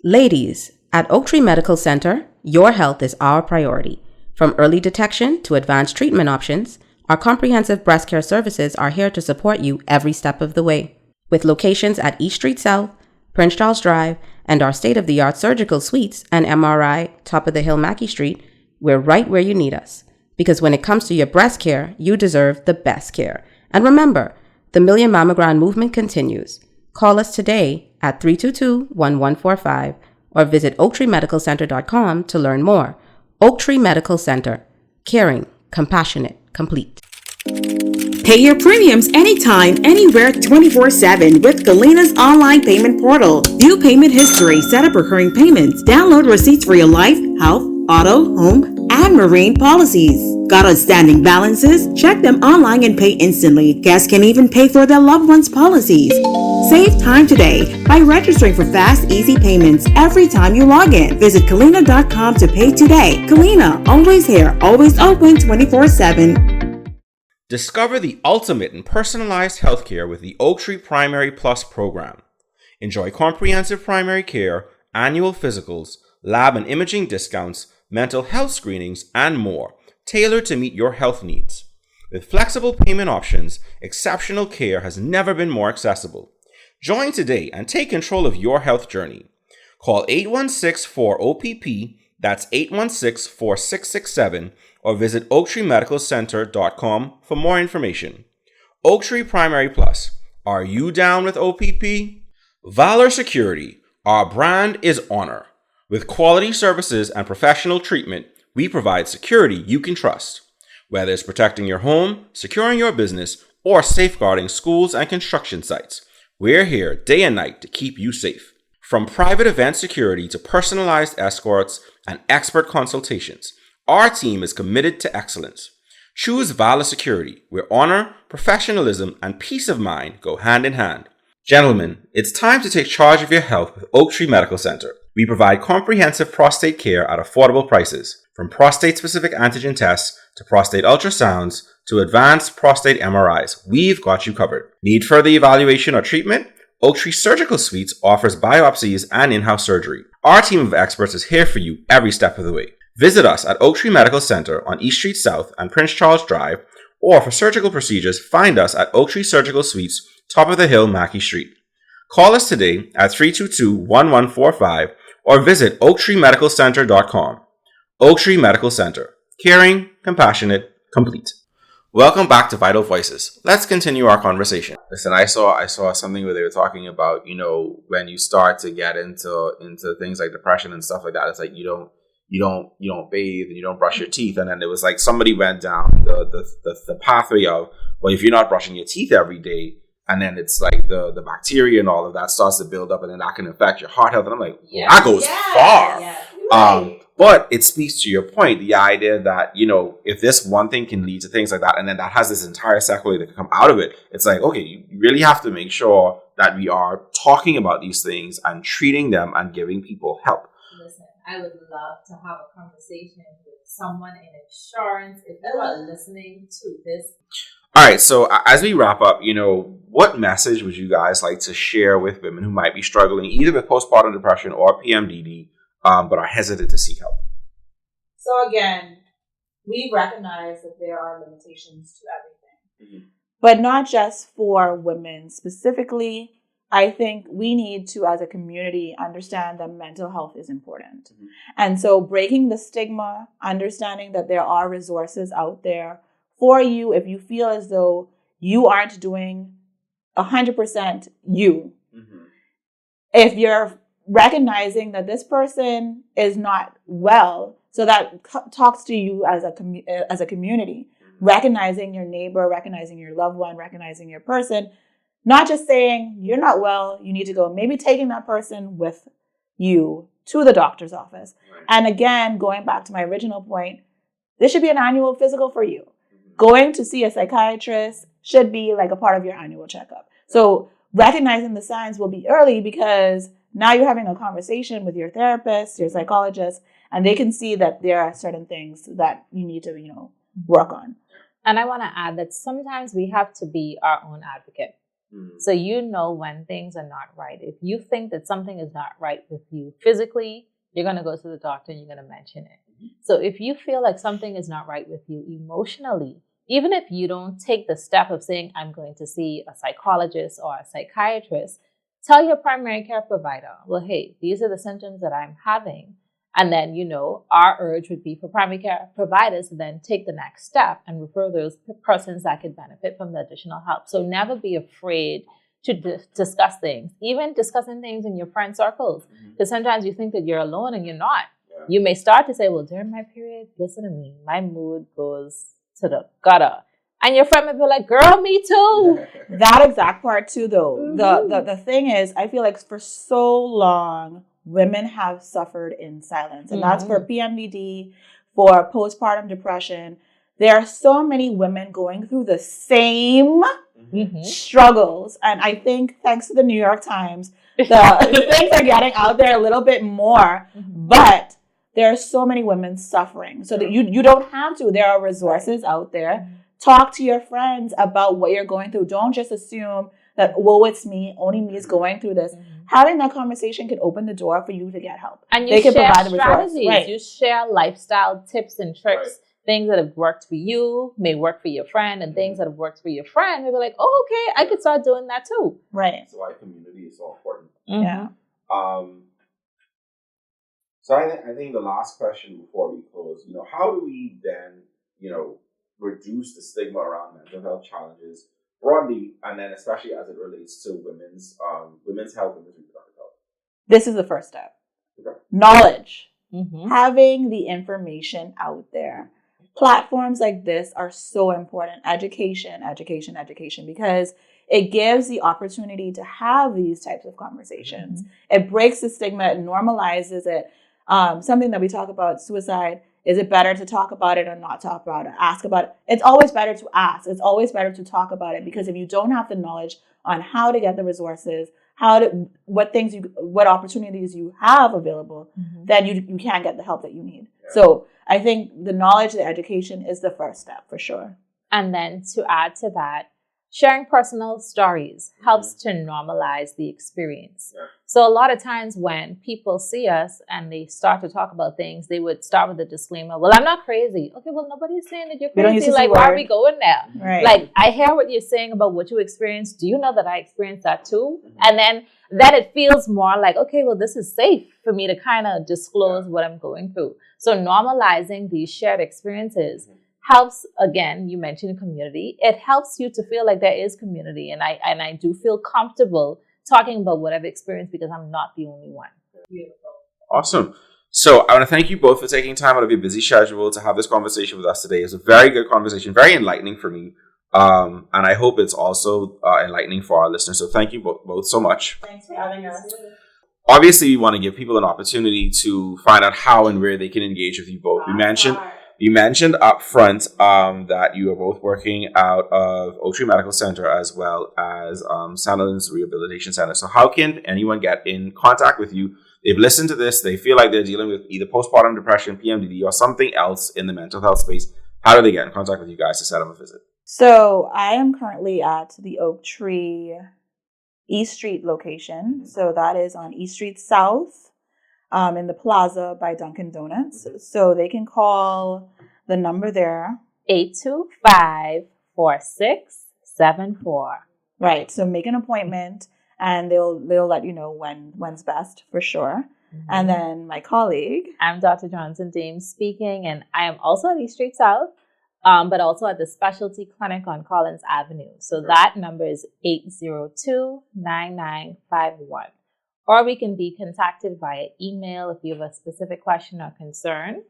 Speaker 4: Ladies, at Oak Tree Medical Center, your health is our priority. From early detection to advanced treatment options, our comprehensive breast care services are here to support you every step of the way. With locations at East Street South, Prince Charles Drive, and our state-of-the-art surgical suites and MRI, top of the hill Mackey Street, we're right where you need us. Because when it comes to your breast care, you deserve the best care. And remember, the Million Mammogram movement continues. Call us today at 322-1145 or visit oaktreemedicalcenter.com to learn more. Oak Tree Medical Center. Caring, compassionate, complete.
Speaker 5: Pay your premiums anytime, anywhere, 24/7 with Galena's online payment portal. View payment history, set up recurring payments, download receipts for your life, health, auto, home, and marine policies. Got outstanding balances? Check them online and pay instantly. Guests can even pay for their loved ones' policies. Save time today by registering for fast, easy payments every time you log in. Visit Galena.com to pay today. Galena, always here, always open 24/7.
Speaker 1: Discover the ultimate in personalized healthcare with the Oak Tree Primary Plus program. Enjoy comprehensive primary care, annual physicals, lab and imaging discounts, mental health screenings, and more, tailored to meet your health needs. With flexible payment options, exceptional care has never been more accessible. Join today and take control of your health journey. Call 816-4-OPP, that's 816-4667, or visit oaktreemedicalcenter.com for more information. Oak Tree Primary Plus, Are you down with OPP? Valor Security. Our brand is honor. With quality services and professional treatment, we provide security you can trust. Whether it's protecting your home, securing your business, or safeguarding schools and construction sites, we're here day and night to keep you safe. From private event security to personalized escorts and expert consultations, our team is committed to excellence. Choose Valor Security, where honor, professionalism, and peace of mind go hand in hand. Gentlemen, it's time to take charge of your health with Oak Tree Medical Center. We provide comprehensive prostate care at affordable prices, from prostate-specific antigen tests to prostate ultrasounds to advanced prostate MRIs. We've got you covered. Need further evaluation or treatment? Oak Tree Surgical Suites offers biopsies and in-house surgery. Our team of experts is here for you every step of the way. Visit us at Oak Tree Medical Center on East Street South and Prince Charles Drive, or for surgical procedures, find us at Oak Tree Surgical Suites, top of the hill, Mackey Street. Call us today at 322-1145 or visit oaktreemedicalcenter.com. Oak Tree Medical Center. Caring, compassionate, complete. Welcome back to Vital Voices. Let's continue our conversation. Listen, I saw something where they were talking about, when you start to get into things like depression and stuff like that, it's like you don't bathe and you don't brush your teeth. And then it was like somebody went down the pathway of, well, if you're not brushing your teeth every day, and then it's like the bacteria and all of that starts to build up, and then that can affect your heart health. And I'm like, well, that goes far.
Speaker 2: Yeah, right.
Speaker 1: But it speaks to your point, the idea that, if this one thing can lead to things like that, and then that has this entire sequelae that can come out of it, it's like, okay, you really have to make sure that we are talking about these things and treating them and giving people help.
Speaker 3: Listen, I would love to have a conversation with someone in insurance if you are listening to this.
Speaker 1: All right, so as we wrap up, what message would you guys like to share with women who might be struggling either with postpartum depression or PMDD, but are hesitant to seek help?
Speaker 2: So again, we recognize that there are limitations to everything, but not just for women specifically. I think we need to, as a community, understand that mental health is important. And so breaking the stigma, understanding that there are resources out there for you if you feel as though you aren't doing 100% you. If you're recognizing that this person is not well, so that talks to you as a community, recognizing your neighbor, recognizing your loved one, recognizing your person, not just saying you're not well, you need to go, maybe taking that person with you to the doctor's office. And again, going back to my original point, this should be an annual physical for you. Going to see a psychiatrist should be like a part of your annual checkup. So recognizing the signs will be early, because now you're having a conversation with your therapist, your psychologist, and they can see that there are certain things that you need to, work on.
Speaker 3: And I want to add that sometimes we have to be our own advocate. So when things are not right. If you think that something is not right with you physically, you're going to go to the doctor and you're going to mention it. So if you feel like something is not right with you emotionally, even if you don't take the step of saying, I'm going to see a psychologist or a psychiatrist, tell your primary care provider, well, hey, these are the symptoms that I'm having. And then, our urge would be for primary care providers to then take the next step and refer those persons that could benefit from the additional help. So never be afraid to discuss things, even discussing things in your friend circles. Because sometimes you think that you're alone and you're not. You may start to say, well, during my period, listen to me, my mood goes to the gutter. And your friend may be like, girl, me too.
Speaker 2: That exact part too, though. The thing is, I feel like for so long, women have suffered in silence. And that's for PMDD, for postpartum depression. There are so many women going through the same struggles. And I think thanks to the New York Times, the things are getting out there a little bit more. But there are so many women suffering. So that you don't have to. There are resources out there. Talk to your friends about what you're going through. Don't just assume that, well, it's me, only me is going through this. Having that conversation can open the door for you to get help.
Speaker 3: And you share strategies. Right. You share lifestyle tips and tricks. Things that have worked for you may work for your friend, and things that have worked for your friend may be like, oh, okay, I could start doing that too.
Speaker 2: Right.
Speaker 1: That's why community is so important.
Speaker 2: Yeah.
Speaker 1: So I think the last question before we close, how do we then, reduce the stigma around mental health challenges broadly, and then especially as it relates to women's health, women's reproductive health?
Speaker 2: This is the first step.
Speaker 1: Okay.
Speaker 2: Knowledge.
Speaker 3: Mm-hmm.
Speaker 2: Having the information out there. Platforms like this are so important. Education, because it gives the opportunity to have these types of conversations. Mm-hmm. It breaks the stigma, it normalizes it. Something that we talk about, suicide, is it better to talk about it or not talk about it? Ask about it. It's always better to ask. It's always better to talk about it, because if you don't have the knowledge on how to get the resources, what opportunities you have available, mm-hmm. then you can't get the help that you need. Yeah. So I think the knowledge, the education is the first step for sure.
Speaker 3: And then to add to that, sharing personal stories helps to normalize the experience. Yeah. So a lot of times when people see us and they start to talk about things, they would start with a disclaimer. Well, I'm not crazy. Okay, well, nobody's saying that you're crazy. Like, why are we going there?
Speaker 2: Right.
Speaker 3: Like, I hear what you're saying about what you experienced. Do you know that I experienced that too? Mm-hmm. And then it feels more like, okay, well, this is safe for me to kind of disclose what I'm going through. So normalizing these shared experiences helps, again, you mentioned community. It helps you to feel like there is community. And I do feel comfortable talking about what I've experienced because I'm not the only one.
Speaker 2: Beautiful.
Speaker 1: Awesome. So I want to thank you both for taking time out of your busy schedule to have this conversation with us today. It was a very good conversation, very enlightening for me. And I hope it's also enlightening for our listeners. So thank you both so much.
Speaker 2: Thanks for having us.
Speaker 1: Obviously, we want to give people an opportunity to find out how and where they can engage with you both. You mentioned up front that you are both working out of Oaktree Medical Center as well as Sandilands Rehabilitation Center. So how can anyone get in contact with you? They've listened to this. They feel like they're dealing with either postpartum depression, PMDD, or something else in the mental health space. How do they get in contact with you guys to set up a visit?
Speaker 2: So I am currently at the Oaktree East Street location. So that is on East Street South. In the plaza by Dunkin' Donuts. So they can call the number there.
Speaker 3: 825-4674.
Speaker 2: Right. So make an appointment and they'll let you know when's best for sure. Mm-hmm. And then my colleague.
Speaker 3: I'm Dr. Johnson Dames speaking, and I am also at East Street South, but also at the Specialty Clinic on Collins Avenue. So that number is 802-9951. Or we can be contacted via email if you have a specific question or concern.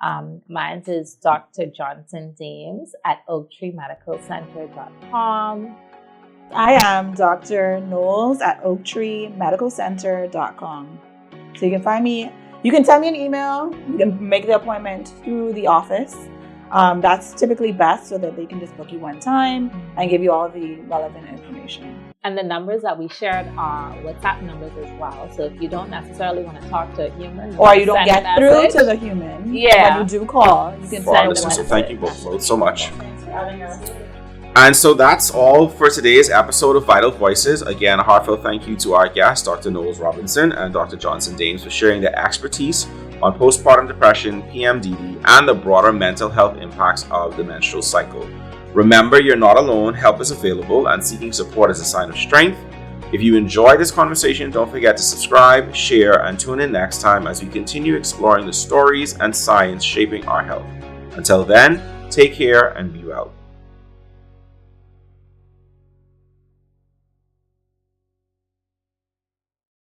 Speaker 3: Mine is Dr. Johnson Dames at oaktreemedicalcenter.com.
Speaker 2: I am Dr. Knowles at oaktreemedicalcenter.com. So you can find me. You can send me an email. You can make the appointment through the office. That's typically best so that they can just book you one time and give you all the relevant information.
Speaker 3: And the numbers that we shared are WhatsApp numbers as well. So if you don't necessarily want to talk to a human,
Speaker 2: or you don't get through to the human, when you do call, you can send a message.
Speaker 1: So thank you both so much.
Speaker 2: Thanks for having us.
Speaker 1: And so that's all for today's episode of Vital Voices. Again, a heartfelt thank you to our guests, Dr. Knowles Robinson and Dr. Johnson Dames, for sharing their expertise on postpartum depression, PMDD, and the broader mental health impacts of the menstrual cycle. Remember, you're not alone. Help is available, and seeking support is a sign of strength. If you enjoyed this conversation, don't forget to subscribe, share, and tune in next time as we continue exploring the stories and science shaping our health. Until then, take care and be well.